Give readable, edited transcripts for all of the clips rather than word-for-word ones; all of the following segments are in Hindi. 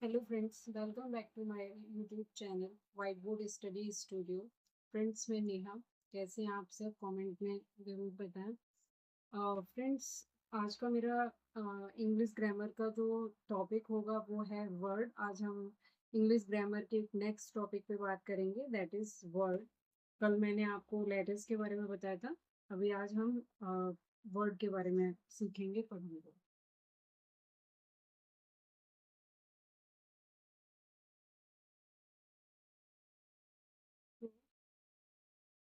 Hello friends, welcome back to my YouTube channel white board study studio. Friends, मैं नेहा। कैसे हैं आप सब? कमेंट में ज़रूर बताएं। फ्रेंड्स, आज का मेरा इंग्लिश ग्रामर का जो टॉपिक होगा वो है वर्ड। आज हम इंग्लिश ग्रामर के नेक्स्ट टॉपिक पे बात करेंगे, दैट इज़ वर्ड। कल मैंने आपको लेटर्स के बारे में बताया था। अभी आज हम वर्ड के बारे में सीखेंगे, पढ़ेंगे।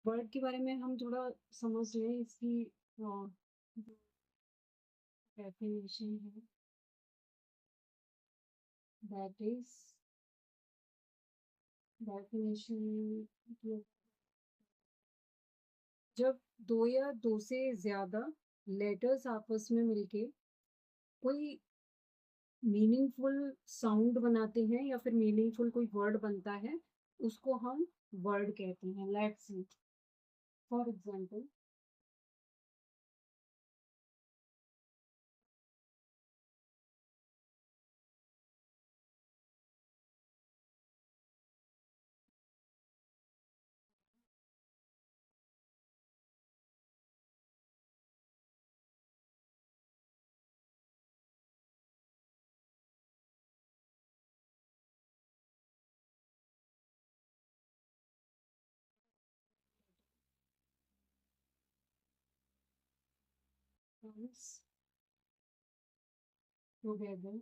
वर्ड के बारे में हम थोड़ा समझ लें। इसकी जो डेफिनेशन है, दैट इज डेफिनेशन। जब दो या दो से ज्यादा लेटर्स आपस में मिलके कोई मीनिंगफुल साउंड बनाते हैं या फिर मीनिंगफुल कोई वर्ड बनता है, उसको हम वर्ड कहते हैं। Let's see, for example, comes together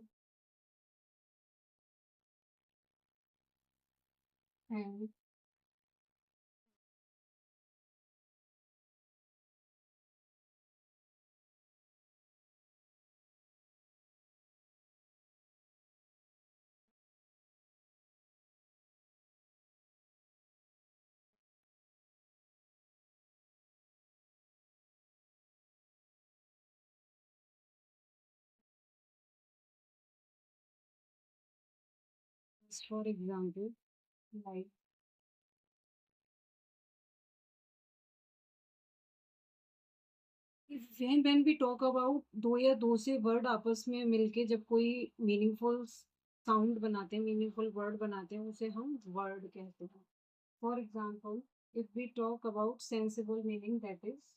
and for example, like when we talk about दो या दो से वर्ड आपस में मिलके जब कोई मीनिंगफुल साउंड बनाते हैं, मीनिंगफुल वर्ड बनाते हैं, उसे हम वर्ड कहते हैं। For example, if we talk about sensible meaning, that is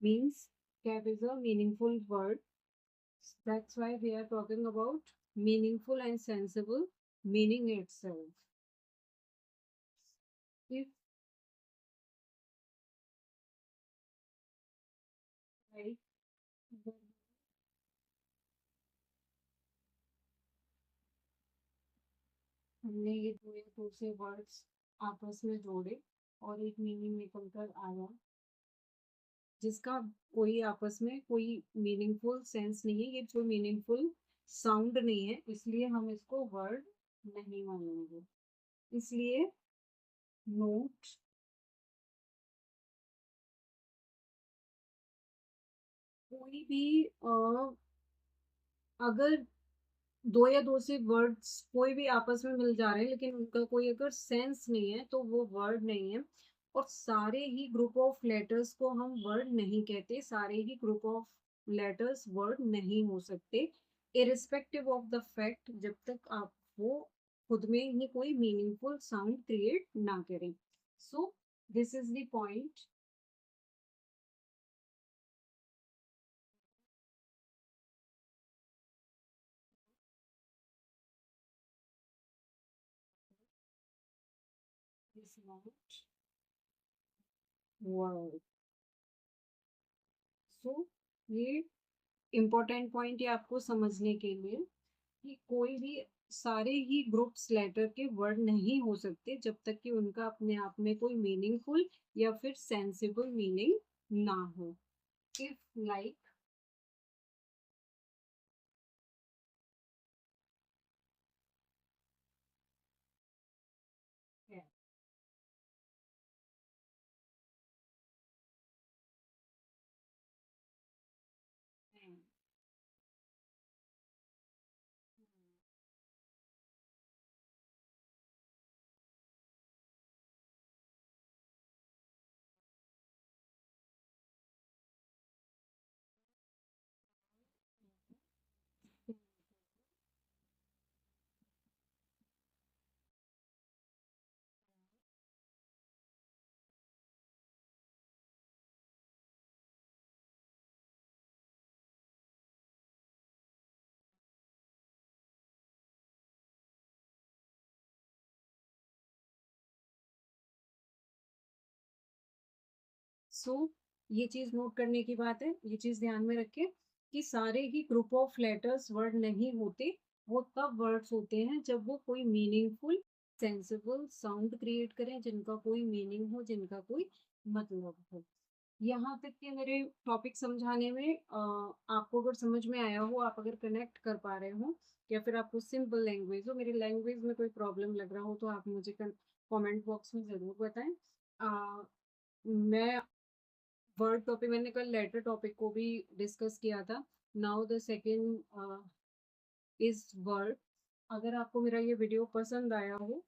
means cap is a meaningful word. That's why we are talking about meaningful and sensible meaning itself. If like हमने ये दो या दो से वर्ड्स आपस में जोड़े और एक मीनिंग निकल कर आया, जिसका कोई आपस में कोई मीनिंगफुल सेंस नहीं है, ये कोई मीनिंगफुल साउंड नहीं है, इसलिए हम इसको वर्ड नहीं मानेंगे। इसलिए नोट, कोई भी अगर दो या दो से वर्ड्स कोई भी आपस में मिल जा रहे हैं लेकिन उनका कोई अगर सेंस नहीं है तो वो वर्ड नहीं है। और सारे ही ग्रुप ऑफ लेटर्स को हम वर्ड नहीं कहते, सारे ही ग्रुप ऑफ लेटर्स वर्ड नहीं हो सकते, इरिस्पेक्टिव ऑफ द फैक्ट, जब तक आप वो खुद में ही कोई मीनिंगफुल साउंड क्रिएट ना करें। So this is the point. This not word. So ये इम्पोर्टेंट पॉइंट है आपको समझने के लिए कि कोई भी सारे ही ग्रुप्स लेटर के वर्ड नहीं हो सकते जब तक कि उनका अपने आप में कोई मीनिंगफुल या फिर सेंसिबल मीनिंग ना हो। इफ लाइक सो ये चीज़ नोट करने की बात है, ये चीज़ ध्यान में रखें कि सारे ही ग्रुप ऑफ लेटर्स वर्ड नहीं होते, वो तब वर्ड्स होते हैं जब वो कोई मीनिंगफुल, सेंसिबल साउंड क्रिएट करें, जिनका कोई मीनिंग हो, जिनका कोई मतलब हो। यहाँ तक कि मेरे टॉपिक समझाने में आपको अगर समझ में आया हो, आप अगर कनेक्ट कर पा रहे हो या फिर आपको सिंपल लैंग्वेज हो, मेरी लैंग्वेज में कोई प्रॉब्लम लग रहा हो तो आप मुझे कमेंट बॉक्स में ज़रूर बताएं। मैं वर्ड टॉपिक, मैंने कल लेटर टॉपिक को भी डिस्कस किया था। Now the second is word. अगर आपको मेरा ये वीडियो पसंद आया हो,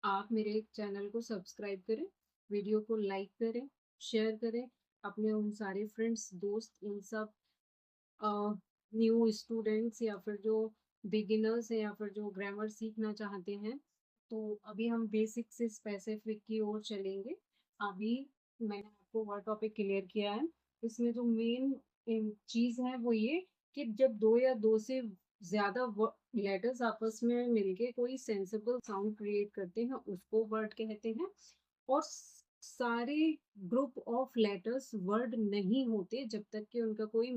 आप मेरे चैनल को सब्सक्राइब करें, वीडियो को लाइक करें, शेयर करें अपने उन सारे फ्रेंड्स, दोस्त, इन सब न्यू स्टूडेंट्स या फिर जो बिगिनर्स हैं या फिर जो ग्रामर सीखना चाहते हैं। तो अभी हम बेसिक से स्पेसिफिक की ओर चलेंगे। अभी मैंने आपको वर्ड टॉपिक क्लियर किया है। इसमें जो मेन चीज़ है वो ये कि जब दो या दो से ज़्यादा लेटर्स आपस में मिलके कोई सेंसिबल साउंड क्रिएट करते हैं, उसको वर्ड कहते हैं। और सारे ग्रुप ऑफ लेटर्स वर्ड नहीं होते जब तक कि उनका कोई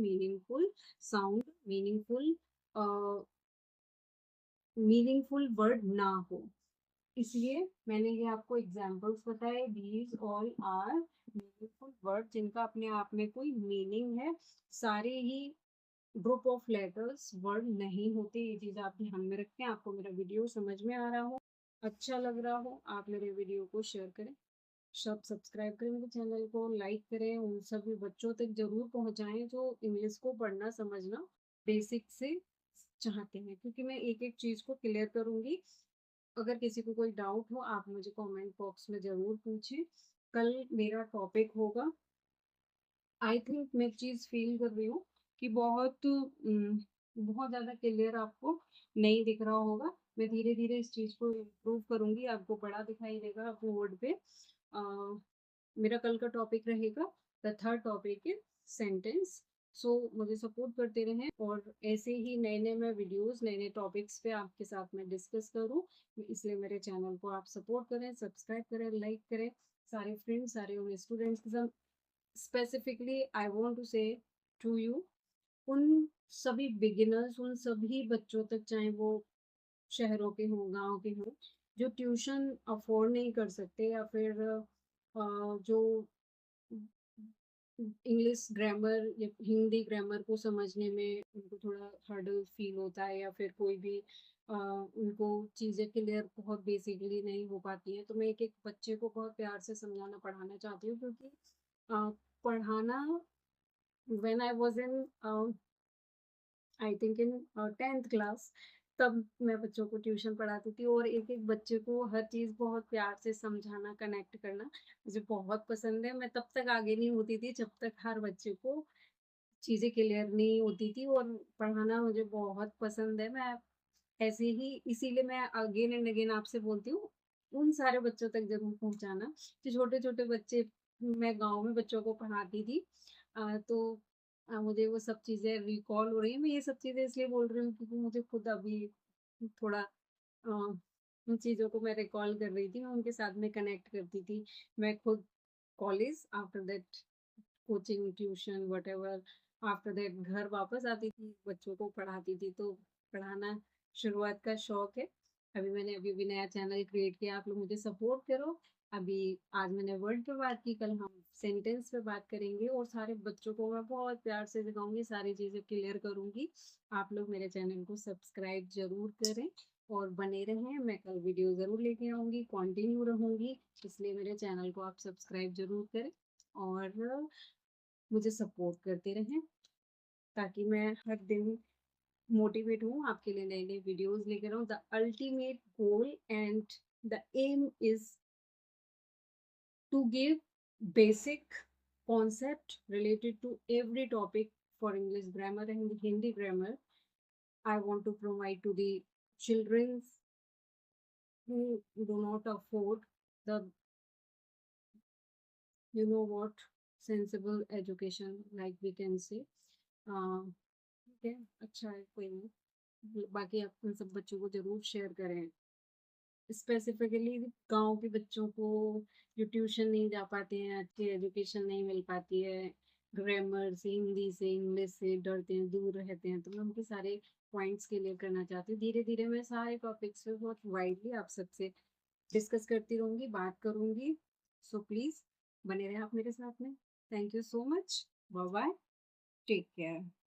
मीनिंगफुल वर्ड ना हो। इसलिए मैंने ये आपको एग्जांपल्स बताए, these all are meaningful word जिनका अपने आप में कोई मीनिंग है। सारे ही ग्रुप ऑफ लेटर्स वर्ड नहीं होते, ये चीज़ आप ध्यान में रखें। आपको मेरा वीडियो समझ में आ रहा हो, अच्छा लग रहा हो, आप मेरे वीडियो को शेयर करें, सब सब्सक्राइब करें मेरे चैनल को, लाइक करें, उन सभी बच्चों तक जरूर पहुंचाएं जो इंग्लिश को पढ़ना समझना बेसिक से चाहते हैं, क्योंकि मैं एक एक चीज़ को क्लियर करूंगी। अगर किसी को कोई डाउट हो आप मुझे कमेंट बॉक्स में ज़रूर पूछें। कल मेरा टॉपिक होगा, आई थिंक मैं चीज़ फील कर रही हूँ कि बहुत ज़्यादा क्लियर आपको नहीं दिख रहा होगा। मैं धीरे धीरे इस चीज़ को इम्प्रूव करूँगी, आपको बड़ा दिखाई देगा बोर्ड पे। मेरा कल का टॉपिक रहेगा, the third topic is sentence. So मुझे सपोर्ट करते रहें और ऐसे ही नए नए मैं वीडियोस, नए नए टॉपिक्स पे आपके साथ मैं डिस्कस करूँ। इसलिए मेरे चैनल को आप सपोर्ट करें, सब्सक्राइब करें, लाइक करें, सारे फ्रेंड्स, सारे उन स्टूडेंट्स के साथ। स्पेसिफिकली आई वांट टू से टू यू, उन सभी बिगिनर्स, उन सभी बच्चों तक, चाहे वो शहरों के हों, गांव के हों, जो ट्यूशन अफोर्ड नहीं कर सकते या फिर जो इंग्लिश ग्रामर या हिंदी ग्रामर को समझने में उनको थोड़ा हर्डल फील होता है, या फिर कोई भी उनको चीज़ें क्लियर बहुत बेसिकली नहीं हो पाती हैं, तो मैं एक एक बच्चे को बहुत प्यार से समझाना पढ़ाना चाहती हूँ, क्योंकि अ, पढ़ाना, when I was in I think in 10th class, तब मैं बच्चों को ट्यूशन पढ़ाती थी और एक एक बच्चे को हर चीज़ बहुत प्यार से समझाना, कनेक्ट करना मुझे बहुत पसंद है। मैं तब तक आगे नहीं होती थी जब तक हर बच्चे को चीज़ें क्लियर नहीं होती थी, और पढ़ाना मुझे बहुत पसंद है। मैं ऐसे ही, इसीलिए मैं अगेन एंड अगेन आपसे बोलती हूँ, उन सारे बच्चों तक ज़रूर पहुँचाना जो छोटे-छोटे बच्चे, मैं गाँव में बच्चों को पढ़ाती थी। तो मुझे वो सब चीज़ें रिकॉल हो रही हैं। मैं ये सब चीज़ें इसलिए बोल रही हूँ क्योंकि मुझे खुद अभी थोड़ा उन चीज़ों को मैं रिकॉल कर रही थी, मैं उनके साथ में कनेक्ट करती थी। मैं खुद college, after that coaching, tuition, whatever, after that घर वापस आती थी, बच्चों को पढ़ाती थी, तो पढ़ाना शुरुआत का शौक है। अभी भी नया चैनल क्रिएट किया, आप लोग मुझे सपोर्ट करो। अभी आज मैंने वर्ड पे बात की, कल हम सेंटेंस पे बात करेंगे और सारे बच्चों को मैं बहुत प्यार से सिखाऊंगी, सारी चीज़ें क्लियर करूंगी। आप लोग मेरे चैनल को सब्सक्राइब जरूर करें और बने रहें। मैं कल वीडियो ज़रूर लेके आऊँगी, कंटिन्यू रहूँगी, इसलिए मेरे चैनल को आप सब्सक्राइब ज़रूर करें और मुझे सपोर्ट करते रहें, ताकि मैं हर दिन मोटिवेट हूँ, आपके लिए नए नए वीडियोस लेकर आऊँ। The ultimate goal and the aim is to give basic concept related to every topic for English grammar and Hindi grammar. I want to provide to the children who do not afford the, you know what, sensible education, like we can say. ठीक है, अच्छा है, कोई नहीं, बाकी आप उन सब बच्चों को जरूर शेयर करें। स्पेसिफिकली गांव के बच्चों को जो ट्यूशन नहीं जा पाते हैं, अच्छी एजुकेशन नहीं मिल पाती है, ग्रामर से, हिंदी से, इंग्लिश से डरते हैं, दूर रहते हैं, तो मैं उनके सारे पॉइंट्स क्लियर करना चाहती हूँ। धीरे धीरे मैं सारे टॉपिक्स पे बहुत वाइडली आप सबसे डिस्कस करती रहूंगी, बात करूंगी। सो प्लीज बने रहे आप मेरे साथ में। Thank you so much. Bye bye. Take care.